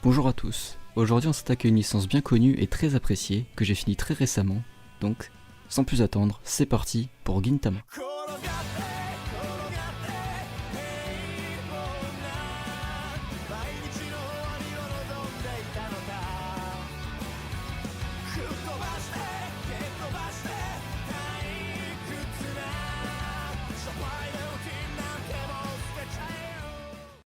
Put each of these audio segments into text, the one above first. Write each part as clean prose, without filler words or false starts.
Bonjour à tous, aujourd'hui on s'attaque à une licence bien connue et très appréciée que j'ai fini très récemment, donc sans plus attendre, c'est parti pour Gintama.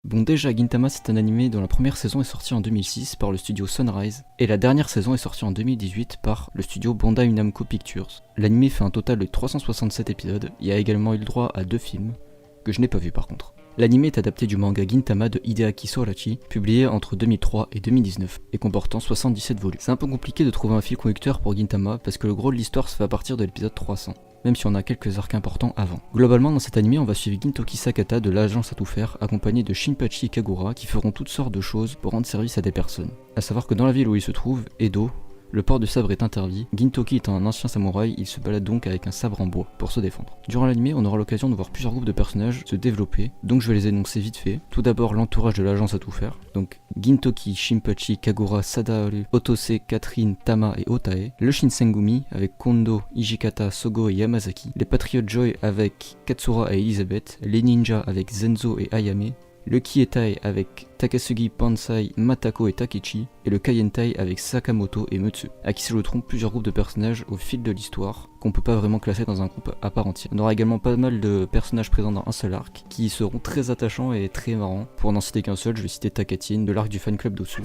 Bon déjà, Gintama c'est un animé dont la première saison est sortie en 2006 par le studio Sunrise, et la dernière saison est sortie en 2018 par le studio Bandai Namco Pictures. L'animé fait un total de 367 épisodes, il y a également eu le droit à 2 films, que je n'ai pas vu par contre. L'animé est adapté du manga Gintama de Hideaki Sorachi, publié entre 2003 et 2019, et comportant 77 volumes. C'est un peu compliqué de trouver un fil conducteur pour Gintama, parce que le gros de l'histoire se fait à partir de l'épisode 300. Même si on a quelques arcs importants avant. Globalement, dans cet anime, on va suivre Gintoki Sakata de l'agence à tout faire, accompagné de Shinpachi Kagura, qui feront toutes sortes de choses pour rendre service à des personnes. A savoir que dans la ville où il se trouve, Edo, le port de sabre est interdit. Gintoki étant un ancien samouraï, il se balade donc avec un sabre en bois pour se défendre. Durant l'anime, on aura l'occasion de voir plusieurs groupes de personnages se développer, donc je vais les énoncer vite fait. Tout d'abord l'entourage de l'agence à tout faire, donc Gintoki, Shinpachi, Kagura, Sadaharu, Otose, Catherine, Tama et Otae. Le Shinsengumi avec Kondo, Hijikata, Sogo et Yamazaki. Les Patriotes Joy avec Katsura et Elizabeth. Les ninjas avec Zenzo et Ayame. Le Kietai avec Takasugi, Pansai, Matako et Takechi, et le Kaientai avec Sakamoto et Mutsu, à qui s'ajouteront plusieurs groupes de personnages au fil de l'histoire, qu'on peut pas vraiment classer dans un groupe à part entière. On aura également pas mal de personnages présents dans un seul arc, qui seront très attachants et très marrants. Pour n'en citer qu'un seul, je vais citer Takatine, de l'arc du fan club d'Otsu.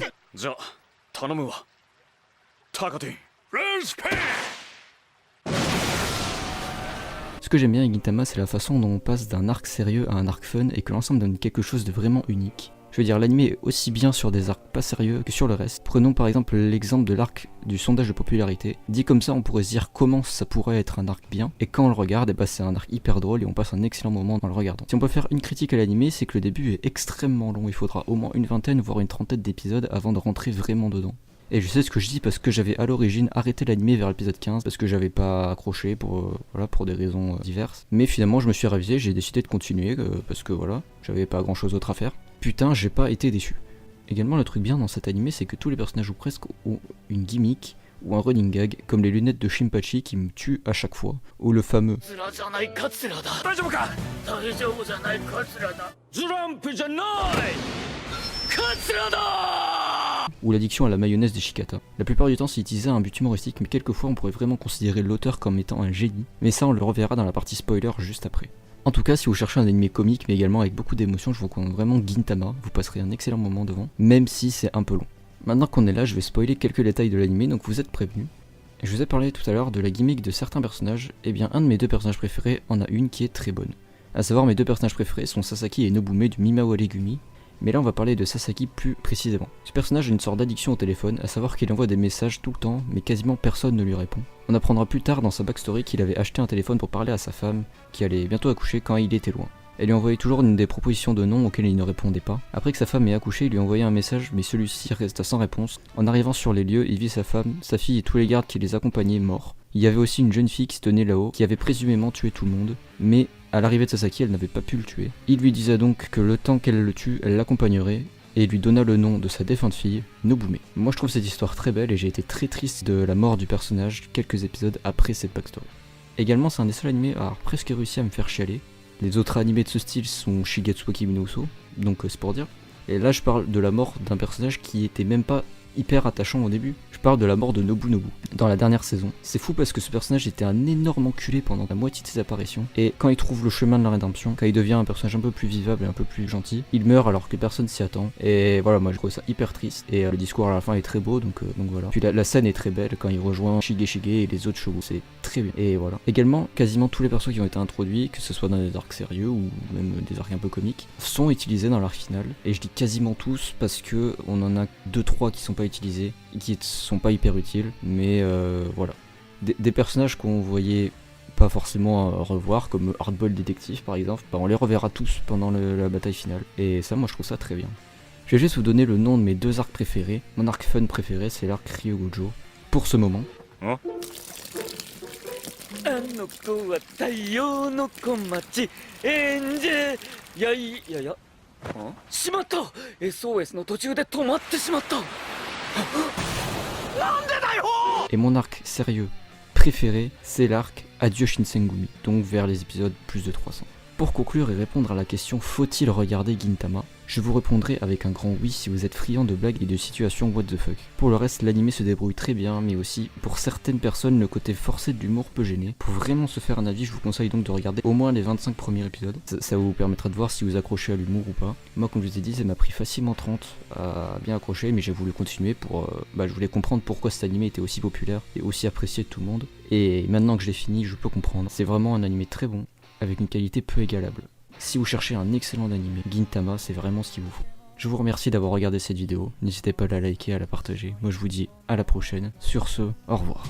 Ce que j'aime bien avec Gintama, c'est la façon dont on passe d'un arc sérieux à un arc fun et que l'ensemble donne quelque chose de vraiment unique. Je veux dire, l'anime est aussi bien sur des arcs pas sérieux que sur le reste. Prenons par exemple l'exemple de l'arc du sondage de popularité. Dit comme ça, on pourrait se dire comment ça pourrait être un arc bien, et quand on le regarde, c'est un arc hyper drôle et on passe un excellent moment en le regardant. Si on peut faire une critique à l'anime, c'est que le début est extrêmement long, il faudra au moins une vingtaine voire une trentaine d'épisodes avant de rentrer vraiment dedans. Et je sais ce que je dis parce que j'avais à l'origine arrêté l'anime vers l'épisode 15 parce que j'avais pas accroché pour des raisons diverses. Mais finalement je me suis ravisé, j'ai décidé de continuer parce que j'avais pas grand chose d'autre à faire. Putain, j'ai pas été déçu. Également le truc bien dans cet anime, c'est que tous les personnages ou presque ont une gimmick ou un running gag, comme les lunettes de Shinpachi qui me tuent à chaque fois, ou le fameux ou l'addiction à la mayonnaise des Shikata. La plupart du temps c'est utilisé à un but humoristique, mais quelquefois on pourrait vraiment considérer l'auteur comme étant un génie, mais ça on le reverra dans la partie spoiler juste après. En tout cas, si vous cherchez un anime comique mais également avec beaucoup d'émotions, je vous recommande vraiment Gintama, vous passerez un excellent moment devant, même si c'est un peu long. Maintenant qu'on est là, je vais spoiler quelques détails de l'anime, donc vous êtes prévenus. Je vous ai parlé tout à l'heure de la gimmick de certains personnages, et bien un de mes deux personnages préférés en a une qui est très bonne. A savoir, mes deux personnages préférés sont Sasaki et Nobume du Mimawari Legumi, mais là on va parler de Sasaki plus précisément. Ce personnage a une sorte d'addiction au téléphone, à savoir qu'il envoie des messages tout le temps, mais quasiment personne ne lui répond. On apprendra plus tard dans sa backstory qu'il avait acheté un téléphone pour parler à sa femme, qui allait bientôt accoucher quand il était loin. Elle lui envoyait toujours une des propositions de nom auxquelles il ne répondait pas. Après que sa femme ait accouché, il lui envoyait un message, mais celui-ci resta sans réponse. En arrivant sur les lieux, il vit sa femme, sa fille et tous les gardes qui les accompagnaient morts. Il y avait aussi une jeune fille qui se tenait là-haut, qui avait présumément tué tout le monde, mais à l'arrivée de Sasaki, elle n'avait pas pu le tuer. Il lui disait donc que le temps qu'elle le tue, elle l'accompagnerait, et lui donna le nom de sa défunte fille, Nobume. Moi je trouve cette histoire très belle et j'ai été très triste de la mort du personnage quelques épisodes après cette backstory. Également c'est un des seuls animés à avoir presque réussi à me faire chialer. Les autres animés de ce style sont Shigetsu wa Kimi no Uso, donc c'est pour dire. Et là je parle de la mort d'un personnage qui était même pas hyper attachant au début. Je parle de la mort de Nobunobu dans la dernière saison. C'est fou parce que ce personnage était un énorme enculé pendant la moitié de ses apparitions, et quand il trouve le chemin de la rédemption, quand il devient un personnage un peu plus vivable et un peu plus gentil, il meurt alors que personne s'y attend. Et voilà, moi je trouve ça hyper triste, et le discours à la fin est très beau, donc voilà. Puis la scène est très belle quand il rejoint Shige et les autres chevaux, c'est très bien. Et voilà. Également, quasiment tous les persos qui ont été introduits, que ce soit dans des arcs sérieux ou même des arcs un peu comiques, sont utilisés dans l'arc final. Et je dis quasiment tous parce que on en a 2-3 qui sont pas utilisés, qui sont pas hyper utiles, mais voilà. Des personnages qu'on voyait pas forcément revoir, comme Hardball Detective par exemple, on les reverra tous pendant la bataille finale, et ça moi je trouve ça très bien. Je vais juste vous donner le nom de mes deux arcs préférés. Mon arc fun préféré c'est l'arc Ryogojo, pour ce moment. Hein? しまった SOS の途中で止まってしまった。なんでだよ。 Et mon arc sérieux préféré, c'est l'arc Adieu Shinsengumi, donc vers les épisodes plus de 300. Pour conclure et répondre à la question faut-il regarder Gintama, je vous répondrai avec un grand oui si vous êtes friand de blagues et de situations what the fuck. Pour le reste, l'anime se débrouille très bien, mais aussi, pour certaines personnes, le côté forcé de l'humour peut gêner. Pour vraiment se faire un avis, je vous conseille donc de regarder au moins les 25 premiers épisodes. Ça vous permettra de voir si vous accrochez à l'humour ou pas. Moi, comme je vous ai dit, ça m'a pris facilement 30 à bien accrocher, mais j'ai voulu continuer pour... je voulais comprendre pourquoi cet anime était aussi populaire et aussi apprécié de tout le monde. Et maintenant que je l'ai fini, je peux comprendre. C'est vraiment un anime très bon, avec une qualité peu égalable. Si vous cherchez un excellent anime, Gintama c'est vraiment ce qu'il vous faut. Je vous remercie d'avoir regardé cette vidéo, n'hésitez pas à la liker, à la partager. Moi je vous dis à la prochaine. Sur ce, au revoir.